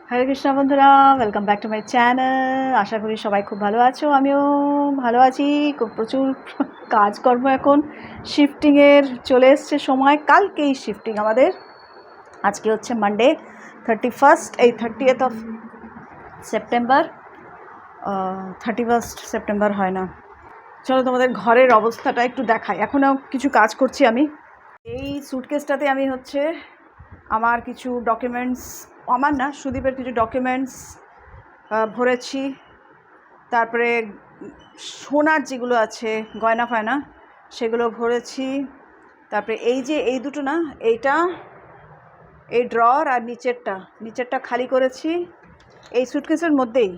হরে কৃষ্ণ বন্ধুরা, welcome back to my channel. আশা করি সবাই খুব ভালো আছো, আমিও ভালো আছি। খুব প্রচুর কাজকর্ম, এখন শিফটিংয়ের চলে এসছে সময়। কালকেই শিফটিং আমাদের। আজকে হচ্ছে মানডে 31st, এই 30th of September. 31st September হয় না। চলো তোমাদের ঘরের অবস্থাটা একটু দেখাই। এখনও কিছু কাজ করছি আমি। এই স্যুটকেসটাতে আমি হচ্ছে আমার কিছু ডকুমেন্টস, আমার না, সুদীপের কিছু ডকুমেন্টস ভরেছি। তারপরে সোনার যেগুলো আছে, গয়না ফয়না, সেগুলো ভরেছি। তারপরে এই যে এই দুটো না, এইটা, এই ড্রয়ার আর নিচেরটা খালি করেছি এই স্যুটকেসের মধ্যেই।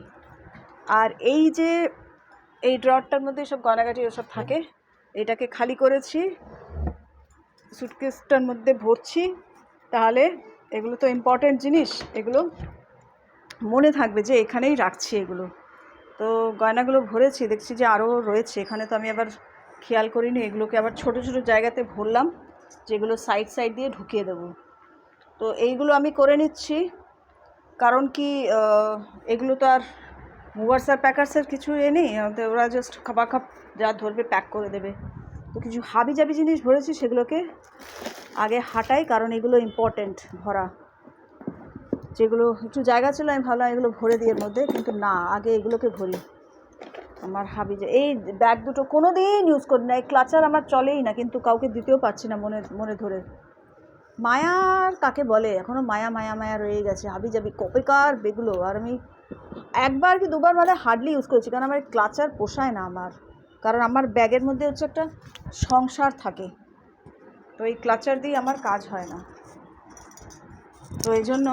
আর এই যে এই ড্রয়ারটার মধ্যে সব গয়নাগাটি ওসব থাকে, এটাকে খালি করেছি, স্যুটকেসটার মধ্যে ভরছি। তাহলে এগুলো তো ইম্পর্ট্যান্ট জিনিস, এগুলো মনে থাকবে যে এখানেই রাখছি এগুলো। তো গয়নাগুলো ভরেছি, দেখছি যে আরও রয়েছে এখানে, তো আমি আবার খেয়াল করিনি। এগুলোকে আবার ছোটো ছোটো জায়গাতে ভরলাম, যেগুলো সাইড সাইড দিয়ে ঢুকিয়ে দেবো। তো এইগুলো আমি করে নিচ্ছি, কারণ কি এগুলো তো আর মুভার্স আর প্যাকার্সের কিছু নেই, ওরা জাস্ট খাপ যা ধরবে প্যাক করে দেবে। তো কিছু হাবি জাবি জিনিস ভরেছি, সেগুলোকে আগে হাঁটাই, কারণ এগুলো ইম্পর্ট্যান্ট ভরা। যেগুলো একটু জায়গা ছিল আমি ভাবলাম এগুলো ভরে দিয়ে এর মধ্যে, কিন্তু না, আগে এগুলোকে ভরি। আমার হাবি যে এই ব্যাগ দুটো কোনো দিন ইউজ করি না, এই ক্লাচার আমার চলেই না, কিন্তু কাউকে দিতেও পারছি না মনে ধরে। মায়ার কাকে বলে, এখনও মায়া মায়া মায়া রয়ে গেছে, হাবি জাবি কপিকার বেগুলো। আর আমি একবার কি দুবার মানে হার্ডলি ইউজ করেছি, কারণ আমার ক্লাচার পোষায় না আমার, কারণ আমার ব্যাগের মধ্যে হচ্ছে একটা সংসার থাকে, তো এই ক্লাচার দিয়ে আমার কাজ হয় না। তো এই জন্য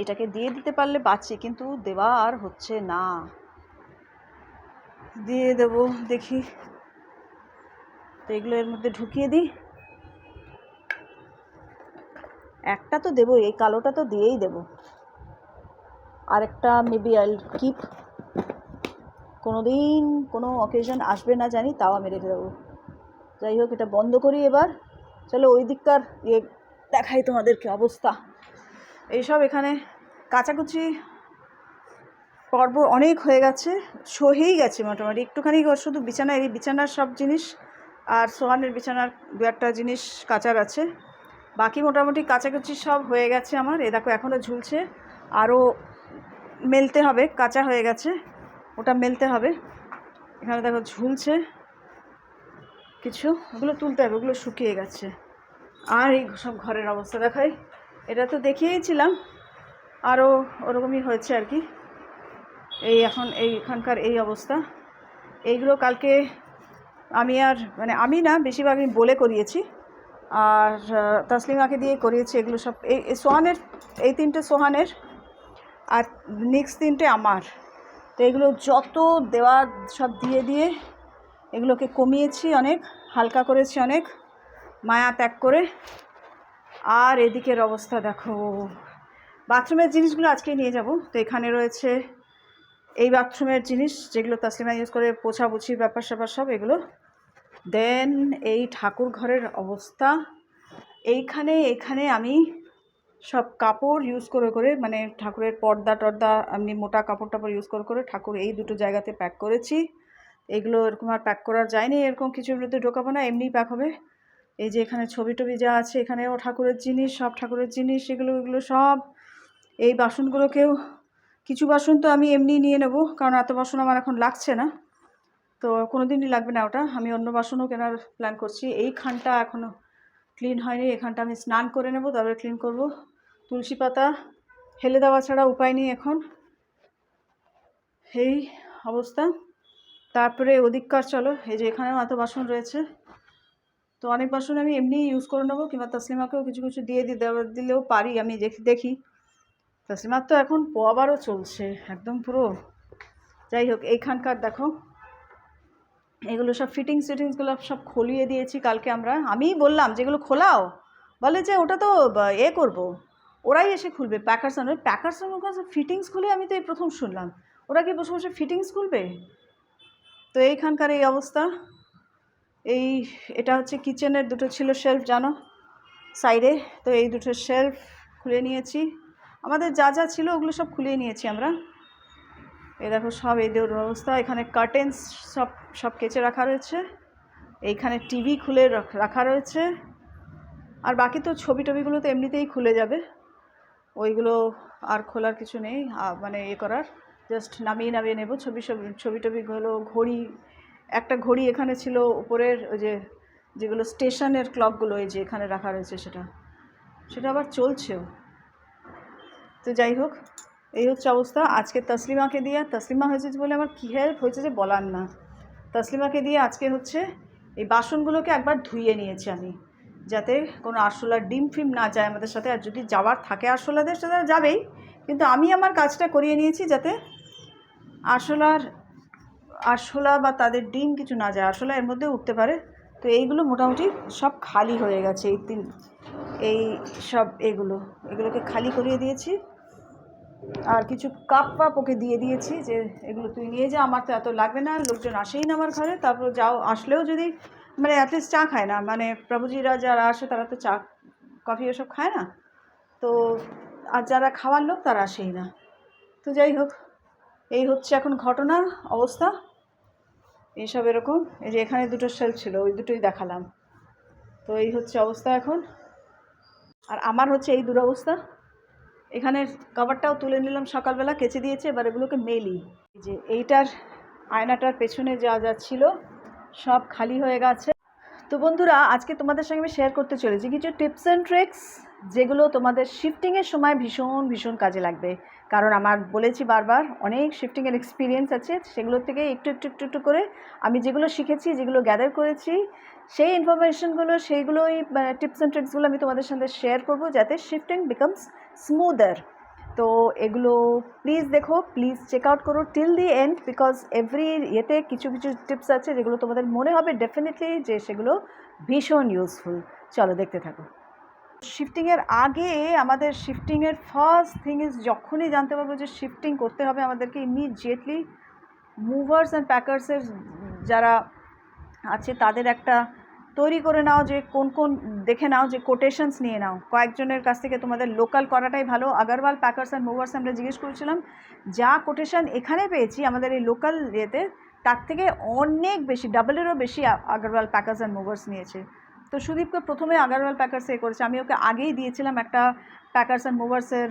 এটাকে দিয়ে দিতে পারলে বাঁচি, কিন্তু দেওয়া আর হচ্ছে না। দিয়ে দেবো দেখি। তো এগুলো এর মধ্যে ঢুকিয়ে দিই। একটা তো দেবো, এই কালোটা তো দিয়েই দেবো। আরেকটা মেবি আইল কিপ, কোনো দিন কোনো অকেশন আসবে না জানি, তাও আমি রেখে দেবো। যাই হোক, এটা বন্ধ করি এবার। চলো ওই দিককার দেখাই তোমাদেরকে অবস্থা। এইসব এখানে কাচাকুচি পর্ব অনেক হয়ে গেছে, সহেই গেছে মোটামুটি। একটুখানি শুধু বিছানা, এই বিছানার সব জিনিস আর সোহানের বিছানার দু একটা জিনিস কাচার আছে, বাকি মোটামুটি কাচাকুচি সব হয়ে গেছে আমার। এ দেখো এখনও ঝুলছে, আরও মেলতে হবে। কাঁচা হয়ে গেছে, ওটা মেলতে হবে। এখানে দেখো ঝুলছে কিছু, ওগুলো তুলতে হবে, ওগুলো শুকিয়ে গেছে। আর এই সব ঘরের অবস্থা দেখাই। এটা তো দেখিয়েছিলাম, আরও ওরকমই হয়েছে আর কি। এই এখন এইখানকার এই অবস্থা। এইগুলো কালকে আমি আর মানে আমি না, বেশিরভাগ আমি বলে করিয়েছি, আর তাসলিমাকে দিয়ে করিয়েছি। এগুলো সব এই সোহানের, এই তিনটে সোহানের, আর নেক্সট তিনটে আমার। তো এগুলো যত দেওয়ার সব দিয়ে দিয়ে এগুলোকে কমিয়েছি অনেক, হালকা করেছি অনেক, মায়া ত্যাগ করে। আর এদিকের অবস্থা দেখো। বাথরুমের জিনিসগুলো আজকেই নিয়ে যাব। তো এখানে রয়েছে এই বাথরুমের জিনিস, যেগুলো তাসলিমা ইউজ করে, পোছাপুছির ব্যাপার স্যাপার সব এগুলো। দেন এই ঠাকুর ঘরের অবস্থা। এখানে আমি সব কাপড় ইউজ করে মানে ঠাকুরের পর্দা টর্দা, এমনি মোটা কাপড় টাপড় ইউজ করে ঠাকুর এই দুটো জায়গাতে প্যাক করেছি। এগুলো এরকম আর প্যাক করার যায়নি, এরকম কিছুর মধ্যে ঢোকাবো না, এমনিই প্যাক হবে। এই যে এখানে ছবি টবি যা আছে, এখানেও ঠাকুরের জিনিস, সব ঠাকুরের জিনিস, এগুলো সব। এই বাসনগুলোকেও, কিছু বাসন তো আমি এমনি নিয়ে নেব, কারণ এত বাসন আমার এখন লাগছে না, তো কোনো দিনই লাগবে না ওটা। আমি অন্য বাসনও কেনার প্ল্যান করছি। এইখানটা এখনও ক্লিন হয়নি, এখানটা আমি স্নান করে নেব, তারপরে ক্লিন করব। তুলসী পাতা ফেলে দেওয়া ছাড়া উপায় নেই এখন, এই অবস্থা। তারপরে ওদিককার চলো, এই যে এখানেও এত বাসন রয়েছে, তো অনেক বাসন আমি এমনি ইউজ করে নেবো, কিংবা তাসলিমাকেও কিছু কিছু দিলেও পারি আমি, দেখি। তাসলিমার তো এখন পোয়াবারও চলছে একদম পুরো। যাই হোক, এইখানকার দেখো, এগুলো সব ফিটিংসগুলো সব খোলিয়ে দিয়েছি কালকে আমি বললাম যেগুলো খোলাও, বলে যে ওটা তো করব, ওরাই এসে খুলবে। প্যাকার্সের কাছে ফিটিংস খুলে আমি তো এই প্রথম শুনলাম, ওরা কি বসে বসে ফিটিংস খুলবে? তো এইখানকার এই অবস্থা। এটা হচ্ছে কিচেনের দুটো ছিল শেলফ, জানো, সাইডে। তো এই দুটো শেলফ খুলে নিয়েছি, আমাদের যা যা ছিল ওগুলো সব খুলে নিয়েছি আমরা। এই দেখো সব এই অবস্থা। এখানে কার্টেন্স সব সব কেচে রাখা রয়েছে, এইখানে টিভি খুলে রাখা রয়েছে। আর বাকি তো ছবি টবিগুলো তো এমনিতেই খুলে যাবে, ওইগুলো আর খোলার কিছু নেই, মানে করার, জাস্ট নামিয়ে নামিয়ে নেব। ছবি টবিগুলো, ঘড়ি, একটা ঘড়ি এখানে ছিল উপরের, ওই যেগুলো স্টেশনের ক্লকগুলো, এই যে এখানে রাখা রয়েছে, সেটা আবার চলছেও। তো যাই হোক, এই হচ্ছে অবস্থা। আজকে তসলিমাকে দিয়ে, তসলিমা হয়েছে বলে আমার কী হেল্প হয়েছে যে বলার না। তসলিমাকে দিয়ে আজকে হচ্ছে এই বাসনগুলোকে একবার ধুইয়ে নিয়েছি আমি, যাতে কোনো আরশোলার ডিম ফিম না যায় আমাদের সাথে। আর যদি যাওয়ার থাকে আরশোলাদের সাথে যাবেই, কিন্তু আমি আমার কাজটা করিয়ে নিয়েছি যাতে আরশোলা বা তাদের ডিম কিছু না যায়, আরশোলা এর মধ্যে উঠতে পারে। তো এইগুলো মোটামুটি সব খালি হয়ে গেছে, এই সব এগুলোকে খালি করিয়ে দিয়েছি। আর কিছু কাপ ফাপ ওকে দিয়ে দিয়েছি যে এগুলো তুই নিয়ে যা, আমার তো এত লাগবে না, লোকজন আসেই না আমার ঘরে। তারপর আসলেও যদি মানে অ্যাটলিস্ট চা খায় না, মানে প্রভুজিরা যারা আসে তারা তো চা কফি এসব খায় না, তো আর যারা খাওয়ার লোক তারা আসেই না। তো যাই হোক, এই হচ্ছে এখন ঘটনা অবস্থা এইসব এরকম। এই যে এখানে দুটো শেলফ ছিল, ওই দুটোই দেখালাম। তো এই হচ্ছে অবস্থা এখন। আর আমার হচ্ছে এই দুরবস্থা। এখানের কভারটাও তুলে নিলাম সকালবেলা, কেচে দিয়েছে, এবার এগুলোকে মেলি। যে এইটার আয়নাটার পেছনে যা যা ছিল সব খালি হয়ে গেছে। তো বন্ধুরা, আজকে তোমাদের সঙ্গে আমি শেয়ার করতে চলেছি কিছু টিপস অ্যান্ড ট্রিক্স, যেগুলো তোমাদের শিফটিংয়ের সময় ভীষণ ভীষণ কাজে লাগবে। কারণ আমার বলেছি বারবার, অনেক শিফটিংয়ের এক্সপিরিয়েন্স আছে, সেগুলোর থেকে একটু একটু একটু একটু করে আমি যেগুলো শিখেছি, যেগুলো গ্যাদার করেছি, সেই ইনফরমেশনগুলো, সেইগুলোই টিপস অ্যান্ড ট্রিক্সগুলো আমি তোমাদের সাথে শেয়ার করব, যাতে শিফটিং বিকামস স্মুদার। তো এগুলো প্লিজ দেখো, প্লিজ চেক আউট করো till the end, because every ইয়েতে কিছু কিছু টিপস আছে যেগুলো তোমাদের মনে হবে ডেফিনেটলি যে সেগুলো ভীষণ ইউজফুল। চলো দেখতে থাকো। শিফটিংয়ের আগে আমাদের শিফটিংয়ের ফার্স্ট থিং ইজ, যখনই জানতে পারবো যে শিফটিং করতে হবে আমাদেরকে, ইমিডিয়েটলি মুভার্স অ্যান্ড প্যাকার্সের যারা আছে তাদের একটা তৈরি করে নাও, যে কোন কোন দেখে নাও, যে কোটেশনস নিয়ে নাও কয়েকজনের কাছ থেকে। তোমাদের লোকাল করাটাই ভালো। আগরওয়াল প্যাকার্স অ্যান্ড মুভার্স আমরা জিজ্ঞেস করেছিলাম, যা কোটেশন এখানে পেয়েছি আমাদের এই লোকাল ইয়েতে, তার থেকে অনেক বেশি, ডাবলেরও বেশি আগরওয়াল প্যাকার্স অ্যান্ড মুভার্স নিয়েছে। তো সুদীপকে প্রথমে আগরওয়াল প্যাকার্সে করেছে, আমি ওকে আগেই দিয়েছিলাম একটা প্যাকার্স অ্যান্ড মুভার্সের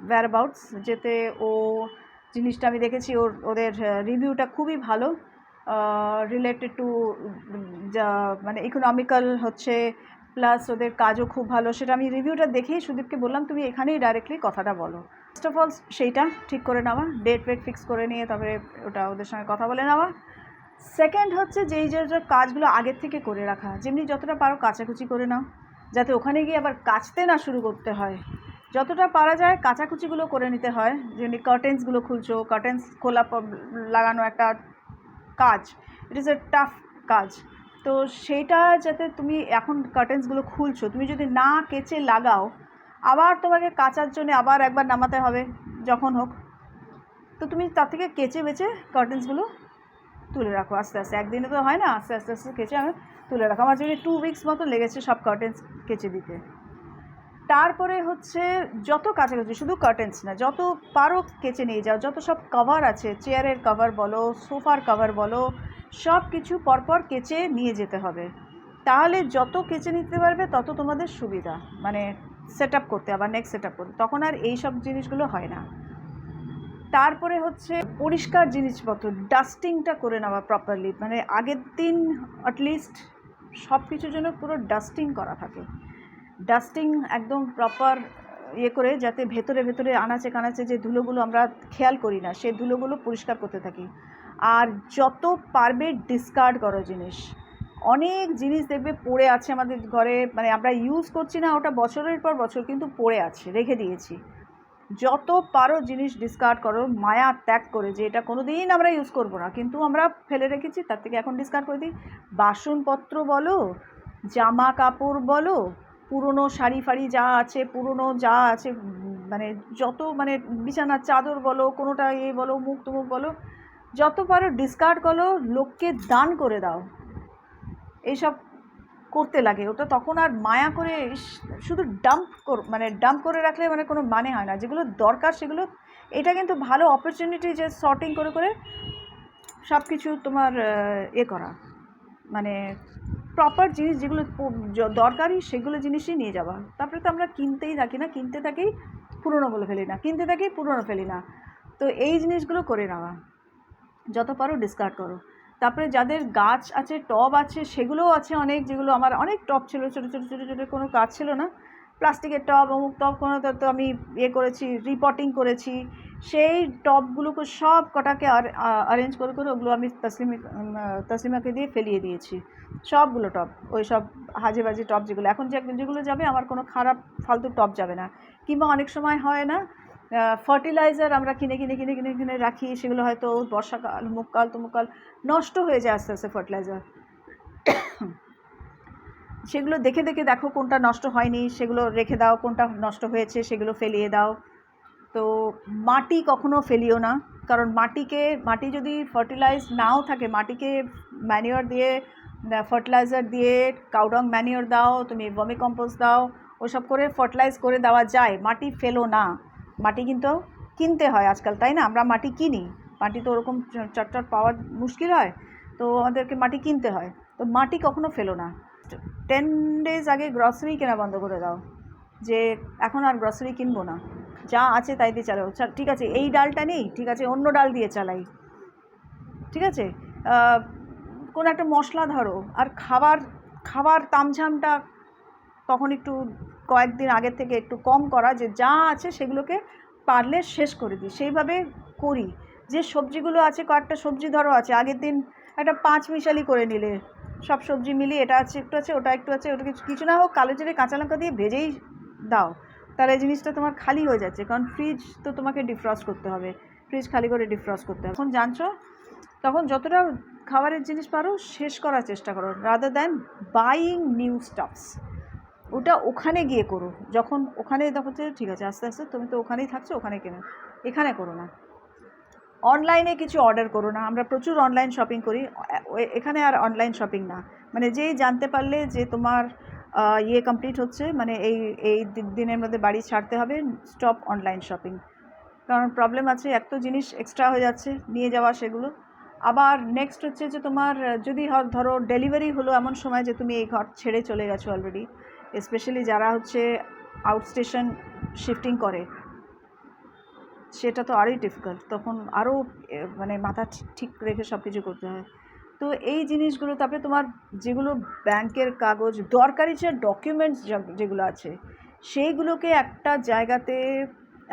ওয়্যারঅ্যাবাউটস, যেতে ও জিনিসটা আমি দেখেছি ওদের রিভিউটা খুবই ভালো, রিলেটেড টু যা মানে ইকোনমিক্যাল হচ্ছে, প্লাস ওদের কাজও খুব ভালো। সেটা আমি রিভিউটা দেখেই সুদীপকে বললাম তুমি এখানেই ডাইরেক্টলি কথাটা বলো। ফার্স্ট অফ অল সেইটা ঠিক করে নেওয়া, ডেট ওয়েট ফিক্স করে নিয়ে তারপরে ওটা ওদের সঙ্গে কথা বলে নেওয়া। সেকেন্ড হচ্ছে যেই যে কাজগুলো আগের থেকে করে রাখা, যেমনি যতটা পারো কাচাকুচি করে নাও, যাতে ওখানে গিয়ে আবার কাচতে না শুরু করতে হয়। যতটা পারা যায় কাচাকুচিগুলো করে নিতে হয়। যেমনি কার্টেন্সগুলো খুলছো, কার্টেন্স খোলা লাগানো একটা কাজ, ইট ইজ এ টাফ কাজ। তো সেইটা যাতে তুমি এখন কার্টেন্সগুলো খুলছো, তুমি যদি না কেচে লাগাও, আবার তোমাকে কাচার জন্য আবার একবার নামাতে হবে যখন হোক। তো তুমি তার থেকে কেচে বেচে কার্টেন্সগুলো তুলে রাখো আস্তে আস্তে, একদিনে তো হয় না, আস্তে আস্তে আস্তে কেচে আমি তুলে রাখো। আমার জন্য 2 উইকস মতো লেগেছে সব কার্টেন্স কেচে দিতে। তারপরে হচ্ছে যত কাছাকাছি, শুধু কার্টেন্স না, যত পারো কেচে নিয়ে যাও। যত সব কভার আছে, চেয়ারের কভার বলো, সোফার কভার বলো, সব কিছু পরপর কেচে নিয়ে যেতে হবে। তাহলে যত কেচে নিতে পারবে তত তোমাদের সুবিধা, মানে সেট আপ করতে, আবার নেক্সট সেট আপ করতে, তখন আর এই সব জিনিসগুলো হয় না। তারপরে হচ্ছে পরিষ্কার জিনিসপত্র, ডাস্টিংটা করে নেওয়া প্রপারলি, মানে আগের দিন অ্যাটলিস্ট সব কিছুর জন্য পুরো ডাস্টিং করা থাকে। ডাস্টিং একদম প্রপার করে, যাতে ভেতরে ভেতরে আনাচে কানাচে যে ধুলোগুলো আমরা খেয়াল করি না, সেই ধুলোগুলো পরিষ্কার করতে থাকি। আর যত পারবে ডিসকার্ড করো জিনিস। অনেক জিনিস দেখবে পড়ে আছে আমাদের ঘরে, মানে আমরা ইউজ করছি না ওটা বছরের পর বছর, কিন্তু পড়ে আছে, রেখে দিয়েছি। যত পারো জিনিস ডিসকার্ড করো, মায়া ত্যাগ করে, যে এটা কোনো দিন আমরা ইউজ করবো না, কিন্তু আমরা ফেলে রেখেছি, তার থেকে এখন ডিসকার্ড করে দিই। বাসনপত্র বলো, জামা কাপড় বলো, পুরনো শাড়ি ফাড়ি যা আছে, পুরনো যা আছে, মানে যত, মানে বিছানার চাদর বলো, কোনোটা বলো, মুখ তুমুখ বলো, যত পারো ডিসকার্ড করো, লোককে দান করে দাও। এইসব করতে লাগে, ওটা তখন আর মায়া করে শুধু ডাম্প করে রাখলে মানে কোনো মানে হয় না। যেগুলো দরকার সেগুলো, এটা কিন্তু ভালো অপরচুনিটি যে সর্টিং করে করে সব কিছু তোমার করা, মানে প্রপার জিনিস যেগুলো দরকারি সেগুলো জিনিসই নিয়ে যাওয়া। তারপরে তো আমরা কিনতেই থাকি না, কিনতে থাকি পুরনোগুলো ফেলি না, কিনতে থাকি পুরনো ফেলি না। তো এই জিনিসগুলো করে নেওয়া, যত পারো ডিসকার্ড করো। তারপরে যাদের গাছ আছে, টব আছে, সেগুলোও আছে অনেক, যেগুলো আমার অনেক টব ছিল, ছোটো ছোটো ছোটো ছোটো, কোনো কাজ ছিল না, প্লাস্টিকের টব, অমুক টব, কোনো তো আমি করেছি, রিপোর্টিং করেছি। সেই টবগুলোকে সব কটাকে অ্যারেঞ্জ করে করে ওগুলো আমি তসলিমাকে দিয়ে ফেলিয়ে দিয়েছি সবগুলো টব। ওই সব হাজে বাজে টব যেগুলো এখন যেগুলো যাবে, আমার কোনো খারাপ ফালতু টব যাবে না। কিংবা অনেক সময় হয় না, ফার্টিলাইজার আমরা কিনে কিনে কিনে কিনে কিনে রাখি, সেগুলো হয়তো বর্ষাকাল মুখকাল তমুককাল নষ্ট হয়ে যায় আস্তে আস্তে ফার্টিলাইজার। সেগুলো দেখে দেখে দেখো কোনটা নষ্ট হয়নি সেগুলো রেখে দাও, কোনটা নষ্ট হয়েছে সেগুলো ফেলিয়ে দাও। তো মাটি কখনো ফেলিও না, কারণ মাটি যদি ফার্টিলাইজ নাও থাকে, মাটিকে ম্যানিওর দিয়ে, ফার্টিলাইজার দিয়ে, কাউডং ম্যানিওর দাও, তুমি ভার্মি কম্পোস্ট দাও, ওসব করে ফার্টিলাইজ করে দেওয়া যায়। মাটি ফেলো না। মাটি কিন্তু কিনতে হয় আজকাল, তাই না? আমরা মাটি কিনি, মাটি তো ওরকম চটচট পাওয়া মুশকিল হয়, তো আমাদেরকে মাটি কিনতে হয়। তো মাটি কখনো ফেলো না। 10 days আগে গ্রসারি কেনা বন্ধ করে দাও, যে এখন আর গ্রসারি কিনবো না, যা আছে তাই দিয়ে চালাও। ঠিক আছে, এই ডালটা নেই, ঠিক আছে অন্য ডাল দিয়ে চালাই, ঠিক আছে। কোনো একটা মশলা ধরো, আর খাবার তামঝামটা তখন একটু কয়েকদিন আগের থেকে একটু কম করা, যে যা আছে সেগুলোকে পারলে শেষ করে দিই। সেইভাবে করি। যে সবজিগুলো আছে, কয়েকটা সবজি ধরো আছে, আগের দিন একটা 5 মিশালি করে নিলে, সব সবজি মিলিয়ে এটা আছে একটু আছে, ওটা একটু আছে, ওটা কিছু না হোক কালো জিরে কাঁচা লঙ্কা দিয়ে ভেজেই দাও, তাহলে জিনিসটা তোমার খালি হয়ে যাচ্ছে। কারণ ফ্রিজ তো তোমাকে ডিফ্রস্ট করতে হবে, ফ্রিজ খালি করে ডিফ্রস্ট করতে হবে। এখন জানছো, তখন যতটা খাবারের জিনিস পারো শেষ করার চেষ্টা করো, rather than buying new stuffs. ওটা ওখানে গিয়ে করো, যখন ওখানে দেখো যে ঠিক আছে আস্তে আস্তে তুমি তো ওখানেই থাকছো, ওখানে কেনো, এখানে করো না। অনলাইনে কিছু অর্ডার করো না। আমরা প্রচুর অনলাইন শপিং করি, এখানে আর অনলাইন শপিং না। মানে যেই জানতে পারলে যে তোমার কমপ্লিট হচ্ছে, মানে এই দিনের মধ্যে বাড়ি ছাড়তে হবে, স্টপ অনলাইন শপিং। কারণ প্রবলেম আছে, এক তো জিনিস এক্সট্রা হয়ে যাচ্ছে নিয়ে যাওয়া, সেগুলো আবার নেক্সট হচ্ছে যে তোমার যদি ধরো ডেলিভারি হলো এমন সময় যে তুমি এই ঘর ছেড়ে চলে গেছো অলরেডি, স্পেশালি যারা হচ্ছে আউটস্টেশন শিফটিং করে, সেটা তো আরোই ডিফিকাল্ট, তখন আরও মানে মাথা ঠিক রেখে সব কিছু করতে হয়। তো এই জিনিসগুলো, তারপরে তোমার যেগুলো ব্যাংকের কাগজ, দরকারি যে ডকুমেন্টস যেগুলো আছে, সেইগুলোকে একটা জায়গাতে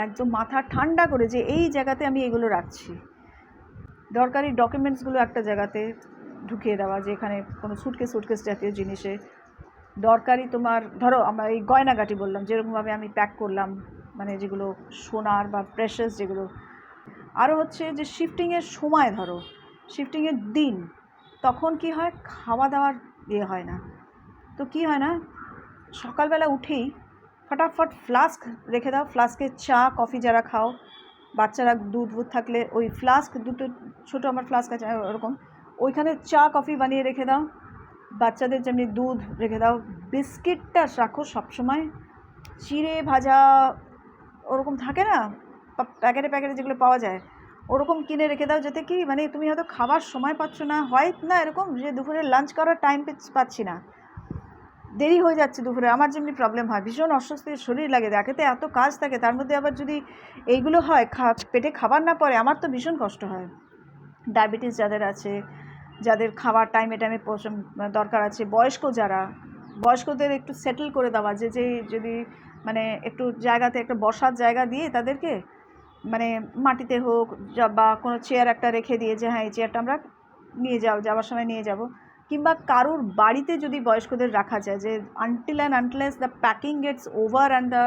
একদম মাথা ঠান্ডা করে, যে এই জায়গাতে আমি এগুলো রাখছি, দরকারি ডকুমেন্টসগুলো একটা জায়গাতে ঢুকিয়ে দেওয়া, যে এখানে কোনো সুটকেস জাতীয় জিনিসে দরকারি তোমার ধরো আমরা এই গয়নাগাটি বললাম, যেরকমভাবে আমি প্যাক করলাম, মানে যেগুলো সোনার বা প্রেশাস যেগুলো। আরও হচ্ছে যে শিফটিংয়ের সময়, ধরো শিফটিংয়ের দিন, তখন কি হয়, খাওয়া দাওয়ার হয় না। তো কি হয় না, সকালবেলা উঠেই ফটাফট ফ্লাস্ক রেখে দাও, ফ্লাস্কে চা কফি যারা খাও, বাচ্চারা দুধ থাকলে ওই ফ্লাস্ক, দুটো ছোটো আমার ফ্লাস্ক আছে ওরকম, ওইখানে চা কফি বানিয়ে রেখে দাও, বাচ্চাদের যেমনি দুধ রেখে দাও, বিস্কিটটা রাখো সবসময়, চিড়ে ভাজা ওরকম থাকে না প্যাকেটে যেগুলো পাওয়া যায়, ওরকম কিনে রেখে দাও, যাতে কি মানে তুমি হয়তো খাবার সময় পাচ্ছ না, হয় না এরকম যে দুপুরে লাঞ্চ করার টাইম পাচ্ছি না, দেরি হয়ে যাচ্ছে দুপুরে, আমার যেমনি প্রবলেম হয়, ভীষণ অস্বস্তির শরীর লাগে, দেখেতে এত কাজ থাকে, তার মধ্যে আবার যদি এইগুলো হয়, পেটে খাবার না পড়ে, আমার তো ভীষণ কষ্ট হয়। ডায়াবেটিস যাদের আছে, যাদের খাবার টাইমে দরকার আছে, বয়স্কদের একটু সেটেল করে দেওয়া, যে যদি মানে একটু জায়গাতে একটা বসার জায়গা দিয়ে তাদেরকে, মানে মাটিতে হোক বা কোনো চেয়ার একটা রেখে দিয়ে, যে হ্যাঁ এই চেয়ারটা আমরা যাওয়ার সময় নিয়ে যাব, কিংবা কারুর বাড়িতে যদি বয়স্কদের রাখা যায়, যে until and unless the packing gets over and the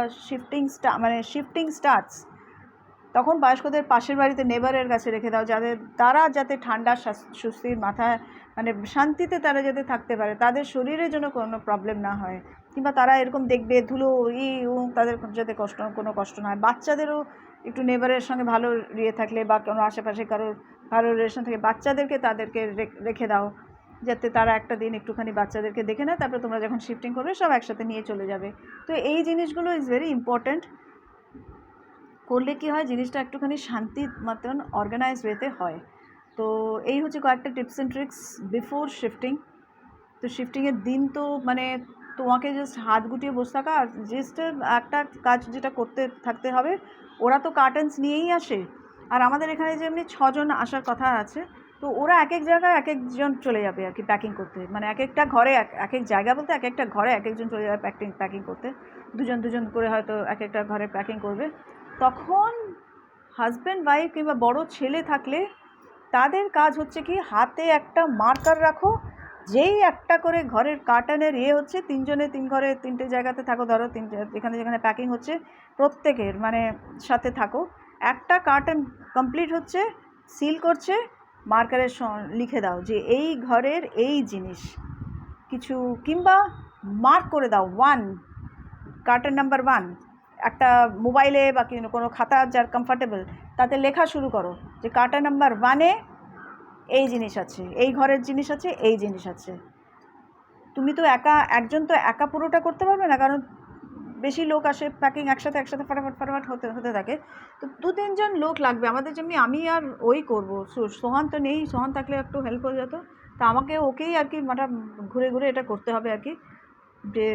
shifting starts, তখন বয়স্কদের পাশের বাড়িতে নেবারের কাছে রেখে দাও, যাতে ঠান্ডা সুস্থির মাথায় মানে শান্তিতে তারা যাতে থাকতে পারে, তাদের শরীরের জন্য কোনো প্রবলেম না হয়, কিংবা তারা এরকম দেখবে ধুলো তাদের যাতে কোনো কষ্ট না হয়। বাচ্চাদেরও একটু নেবারের সঙ্গে ভালো থাকলে, বা কোনো আশেপাশে কারোর রিলেশন থেকে তাদেরকে রেখে দাও। যাতে তারা একটা দিন একটুখানি বাচ্চাদেরকে দেখে নেয়, তারপরে তোমরা যখন শিফটিং করবে সব একসাথে নিয়ে চলে যাবে। তো এই জিনিসগুলো ইজ ভেরি ইম্পর্ট্যান্ট। করলে কি হয়, জিনিসটা একটুখানি শান্তি মতন অর্গানাইজ ওয়েতে হয়। তো এই হচ্ছে কয়েকটা tips and tricks before shifting. তো শিফটিংয়ের দিন তো মানে তোমাকে জাস্ট হাত গুটিয়ে বসে থাকা, আর জাস্ট একটা কাজ যেটা করতে থাকতে হবে। ওরা তো কার্টেন্স নিয়েই আসে, আর আমাদের এখানে যেমনি 6 জন আসার কথা আছে, তো ওরা এক এক জায়গায় এক একজন চলে যাবে আর কি প্যাকিং করতে। মানে এক একটা ঘরে এক এক জায়গা বলতে এক একটা ঘরে এক একজন চলে যাবে প্যাকিং করতে। দুজন দুজন করে হয়তো এক একটা ঘরে প্যাকিং করবে। তখন হাজব্যান্ড ওয়াইফ কিংবা বড় ছেলে থাকলে তাদের কাজ হচ্ছে কি, হাতে একটা মার্কার রাখো, যেই একটা করে ঘরের কার্টনের হচ্ছে 3 জনে 3 ঘরে 3টে জায়গাতে থাকো, ধরো যেখানে যেখানে প্যাকিং হচ্ছে প্রত্যেকের মানে সাথে থাকো, একটা কার্টন কমপ্লিট হচ্ছে, সিল করছে, মার্কারে লিখে দাও যে এই ঘরের এই জিনিস কিছু, কিংবা মার্ক করে দাও 1, কার্টন নাম্বার 1, একটা মোবাইলে বা কোনো খাতা যার কমফর্টেবল তাতে লেখা শুরু করো যে কার্টন নাম্বার 1-এ এই জিনিস আছে, এই ঘরের জিনিস আছে, এই জিনিস আছে। তুমি তো একজন তো একা পুরোটা করতে পারবে না, কারণ বেশি লোক আসে, প্যাকিং একসাথে ফটাফট হতে থাকে। তো 2-3 জন লোক লাগবে আমাদের, যেমনি আমি আর ওই করবো, সোহান তো নেই, সোহান থাকলে একটু হেল্প হয়ে যেত। তা আমাকে ওকেই আর কি মাথা ঘুরে ঘুরে এটা করতে হবে আর কি, যে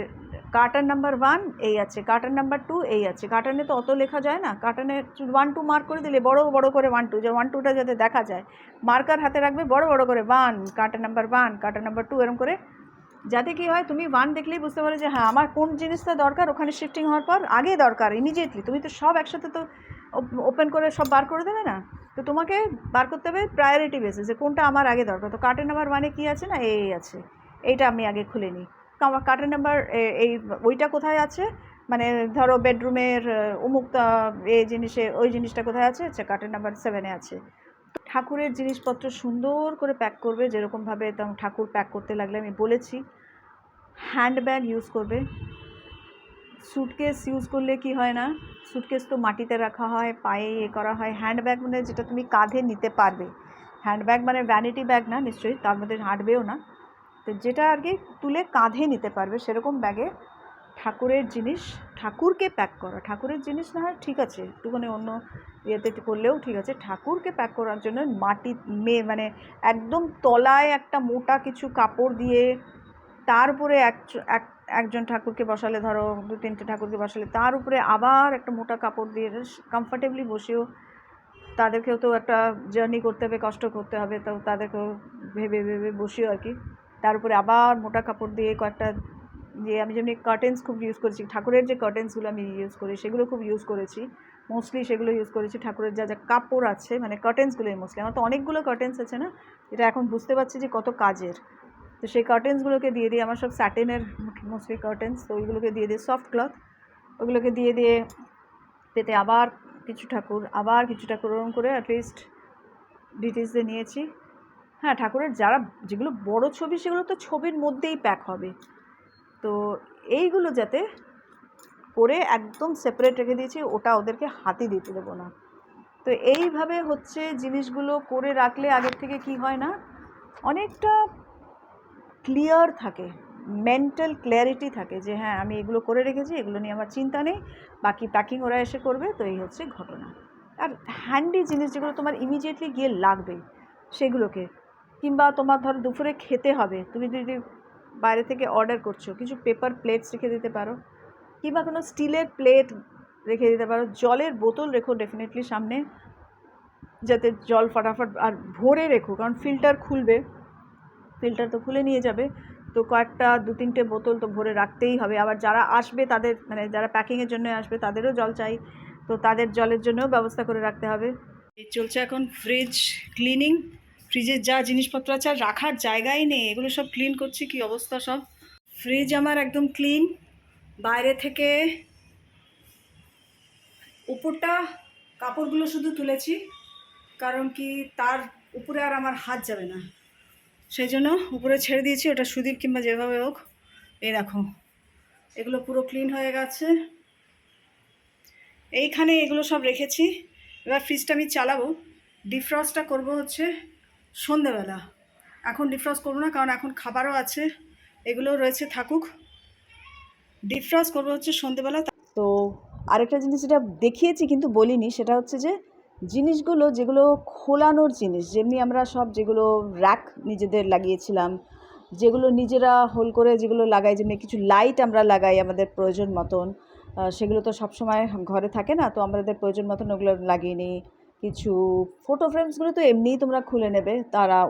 কার্টন নাম্বার 1 এই আছে, কার্টন নাম্বার 2 এই আছে। কার্টনে তো অত লেখা যায় না, কার্টনে 1-2 মার্ক করে দিলে বড় বড় করে 1-2, যে 1-2টা যাতে দেখা যায়, মার্কার হাতে রাখবে বড় বড় করে 1, কার্টন নাম্বার 1, কার্টন নাম্বার 2, এরকম করে, যাতে কি হয় তুমি 1 দেখলেই বুঝতে পারো যে হ্যাঁ আমার কোন জিনিসটা দরকার, ওখানে শিফটিং হওয়ার পর আগে দরকার ইমিডিয়েটলি। তুমি তো সব একসাথে তো ওপেন করে সব বার করে দেবে না, তো তোমাকে বার করতে হবে প্রায়োরিটি বেসিস, যে কোনটা আমার আগে দরকার। তো কার্টন নাম্বার 1-এ কী আছে না, এই আছে, এইটা আমি আগে খুলে নিই। তো আমার কার্টন নাম্বার এই ওইটা কোথায় আছে, মানে ধরো বেডরুমের অমুকটা এই জিনিসে ওই জিনিসটা কোথায় আছে, আচ্ছা কার্টন নাম্বার 7-এ আছে। ঠাকুরের জিনিসপত্র সুন্দর করে প্যাক করবে, যেরকমভাবে ঠাকুর প্যাক করতে লাগলে আমি বলেছি। হ্যান্ডব্যাগ ইউজ করবে। স্যুটকেস ইউজ করলে কি হয় না, স্যুটকেস তো মাটিতে রাখা হয়, পায়ে করা হয়। হ্যান্ডব্যাগ মানে যেটা তুমি কাঁধে নিতে পারবে, হ্যান্ডব্যাগ মানে ভ্যানিটি ব্যাগ না নিশ্চয়ই, তার মধ্যে হাঁটবেও না, তো যেটা আর কি তুলে কাঁধে নিতে পারবে সেরকম ব্যাগে ঠাকুরের জিনিস, ঠাকুরকে প্যাক করা। ঠাকুরের জিনিস না হয় ঠিক আছে, একটুখানি অন্য ইয়েতে করলেও ঠিক আছে, ঠাকুরকে প্যাক করার জন্য মাটি মানে একদম তলায় একটা মোটা কিছু কাপড় দিয়ে, তার উপরে একজন ঠাকুরকে বসালে, ধরো 2-3টে ঠাকুরকে বসালে, তার উপরে আবার একটা মোটা কাপড় দিয়ে কমফর্টেবলি বসেও, তাদেরকেও তো একটা জার্নি করতে হবে, কষ্ট করতে হবে, তো তাদেরকেও ভেবে ভেবে বসিও আর কি, তার উপরে আবার মোটা কাপড় দিয়ে কয়েকটা, যে আমি যেমনি কার্টেন্স খুব ইউজ করেছি, ঠাকুরের যে কার্টেন্সগুলো আমি ইউজ করি সেগুলো খুব ইউজ করেছি, মোস্টলি সেগুলো ইউজ করেছি। ঠাকুরের যা যা কাপড় আছে মানে কার্টেন্সগুলোই মোস্টলি, আমার তো অনেকগুলো কার্টেন্স আছে না, এটা এখন বুঝতে পারছি যে কত কাজের। তো সেই কার্টেন্সগুলোকে দিয়ে দিয়ে, আমার সব স্যাটেনের মোস্টলি কার্টেন্স, তো ওইগুলোকে দিয়ে দিয়ে, সফট ক্লথ ওগুলোকে দিয়ে দিয়ে পেতে আবার কিছু ঠাকুর ওরকম করে অ্যাটলিস্ট ডিটেলসে নিয়েছি। হ্যাঁ, ঠাকুরের যেগুলো বড় ছবি সেগুলো তো ছবির মধ্যেই প্যাক হবে, তো এইগুলো যাতে করে একদম সেপারেট রেখে দিয়েছি, ওটা ওদেরকে হাতে দিতে দেবো না। তো এইভাবে হচ্ছে জিনিসগুলো করে রাখলে আগের থেকে কি হয় না, অনেকটা ক্লিয়ার থাকে, মেন্টাল ক্ল্যারিটি থাকে, যে হ্যাঁ আমি এগুলো করে রেখেছি, এগুলো নিয়ে আমার চিন্তা নেই, বাকি প্যাকিং ওরা এসে করবে। তো এই হচ্ছে ঘটনা। আর হ্যান্ডি জিনিস যেগুলো তোমার ইমিডিয়েটলি গিয়ে লাগবে সেগুলোকে, কিংবা তোমার ধরো দুপুরে খেতে হবে, তুমি যদি বাইরে থেকে অর্ডার করছো, কিছু পেপার প্লেটস রেখে দিতে পারো, কিংবা কোনো স্টিলের প্লেট রেখে দিতে পারো। জলের বোতল রেখো ডেফিনেটলি সামনে, যাতে জল ফটাফট, আর ভরে রেখো, কারণ ফিল্টার খুলবে, ফিল্টার তো খুলে নিয়ে যাবে, তো কয়েকটা 2-3টে বোতল তো ভরে রাখতেই হবে। আবার যারা আসবে তাদের মানে যারা প্যাকিংয়ের জন্য আসবে তাদেরও জল চাই, তো তাদের জলের জন্যও ব্যবস্থা করে রাখতে হবে। এই চলছে এখন ফ্রিজ ক্লিনিং, ফ্রিজের যা জিনিসপত্র আছে আর রাখার জায়গাই নেই, এগুলো সব ক্লিন করছি, কি অবস্থা সব। ফ্রিজ আমার একদম ক্লিন, বাইরে থেকে উপরটা কাপড়গুলো শুধু তুলেছি, কারণ কি তার উপরে আর আমার হাত যাবে না, সেই জন্য উপরে ছেড়ে দিয়েছি, ওটা সুদীপ কিংবা যেভাবে হোক। এই দেখো এগুলো পুরো ক্লিন হয়ে গেছে, এইখানে এগুলো সব রেখেছি। এবার ফ্রিজটা আমি চালাবো, ডিফ্রস্টটা করবো হচ্ছে সন্ধেবেলা, এখন ডিফ্রস্ট করবো না, কারণ এখন খাবারও আছে, এগুলো রয়েছে, থাকুক। ডিফ্রস্ট করবো হচ্ছে সন্ধেবেলা। তো আরেকটা জিনিস যেটা দেখিয়েছি কিন্তু বলিনি, সেটা হচ্ছে যে জিনিসগুলো যেগুলো খোলানোর জিনিস, যেমনি আমরা সব যেগুলো র্যাক নিজেদের লাগিয়েছিলাম, যেগুলো নিজেরা হোল করে যেগুলো লাগাই, যেমনি কিছু লাইট আমরা লাগাই আমাদের প্রয়োজন মতন, সেগুলো তো সবসময় ঘরে থাকে না, তো আমাদের প্রয়োজন মতন ওগুলো লাগিয়ে নিই। কিছু ফটো ফ্রেমসগুলো তো এমনিই তোমরা খুলে নেবে,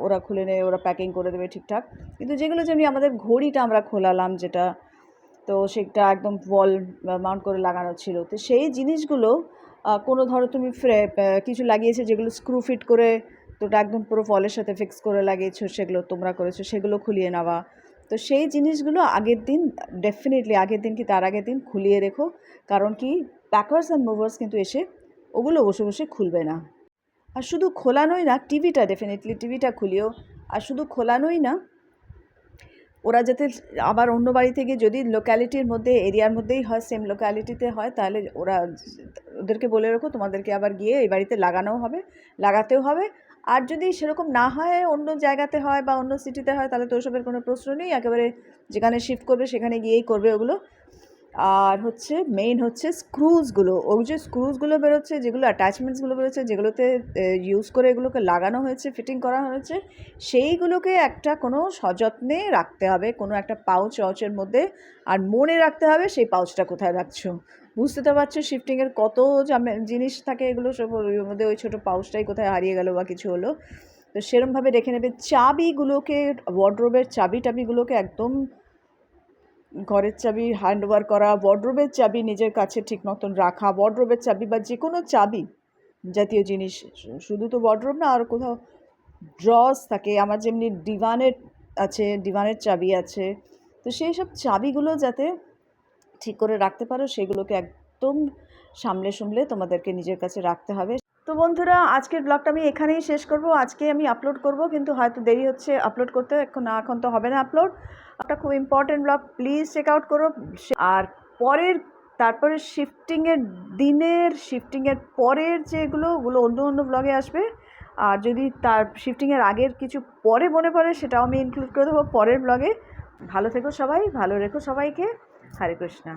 ওরা খুলে নেবে, ওরা প্যাকিং করে দেবে ঠিকঠাক। কিন্তু যেগুলো যেমনি আমাদের ঘড়িটা আমরা খোলালাম যেটা, তো সেটা একদম ওয়াল মাউন্ট করে লাগানো ছিল, তো সেই জিনিসগুলো কোনো ধরো তুমি কিছু লাগিয়েছে যেগুলো স্ক্রু ফিট করে, তো ওটা একদম পুরো ফলের সাথে ফিক্স করে লাগিয়েছো, সেগুলো তোমরা করেছো, সেগুলো খুলিয়ে নেওয়া। তো সেই জিনিসগুলো আগের দিন, ডেফিনেটলি আগের দিন কি তার আগের দিন খুলিয়ে রেখো, কারণ কি প্যাকার্স অ্যান্ড মুভার্স কিন্তু এসে ওগুলো বসে বসে খুলবে না। আর শুধু খোলানোই না, টিভিটা ডেফিনেটলি টিভিটা খুলিও। আর শুধু খোলানোই না, ওরা যাতে আবার অন্য বাড়ি থেকে, যদি লোক্যালিটির মধ্যে এরিয়ার মধ্যেই হয়, সেম লোক্যালিটিতে হয়, তাহলে ওদেরকে বলে রাখো তোমাদেরকে আবার গিয়ে এই বাড়িতে লাগাতেও হবে। আর যদি সেরকম না হয়, অন্য জায়গাতে হয় বা অন্য সিটিতে হয়, তাহলে তো ওসবের কোনো প্রশ্ন নেই, একেবারে যেখানে শিফট করবে সেখানে গিয়েই করবে ওগুলো। আর হচ্ছে মেইন হচ্ছে স্ক্রুজগুলো, ওই যে স্ক্রুজগুলো বেরোচ্ছে, যেগুলো অ্যাটাচমেন্টসগুলো বেরোচ্ছে, যেগুলোতে ইউজ করে এগুলোকে লাগানো হয়েছে, ফিটিং করা হয়েছে, সেইগুলোকে একটা কোনো সযত্নে রাখতে হবে, কোনো একটা পাউচের মধ্যে। আর মনে রাখতে হবে সেই পাউচটা কোথায় রাখছো। বুঝতে তো পারছো শিফটিংয়ের কত জিনিস থাকে, এগুলো সব ওর মধ্যে, ওই ছোটো পাউচটাই কোথায় হারিয়ে গেল বা কিছু হলো। তো সেরমভাবে রেখে নেবে। চাবিগুলোকে, ওয়ার্ড্রোবের টাবিগুলোকে একদম, ঘরের চাবি হ্যান্ড ওভার করা, ওয়ার্ড্রোবের চাবি নিজের কাছে ঠিক মতন রাখা, ওয়ার্ড্রোবের চাবি বা যে কোনো চাবি জাতীয় জিনিস, শুধু তো ওয়ার্ড্রোব না, আর কোথাও ড্রস থাকে, আমার যেমনি ডিভানের চাবি আছে, তো সেই সব চাবিগুলো যাতে ঠিক করে রাখতে পারো, সেগুলোকে একদম সামলে তোমাদেরকে নিজের কাছে রাখতে হবে। তো বন্ধুরা, আজকের ব্লগটা আমি এখানেই শেষ করব। আজকে আমি আপলোড করব, কিন্তু হয়তো দেরি হচ্ছে আপলোড করতে, এখন তো হবে না আপলোড। একটা খুব important blog, please check out করো। আর তারপরে শিফটিংয়ের পরের যেগুলো অন্য ব্লগে আসবে। আর যদি তার শিফটিংয়ের আগের কিছু পরে মনে পড়ে, সেটাও আমি ইনক্লুড করে দেবো পরের ব্লগে। ভালো থেকো সবাই, ভালো রেখো সবাইকে। হরে কৃষ্ণা।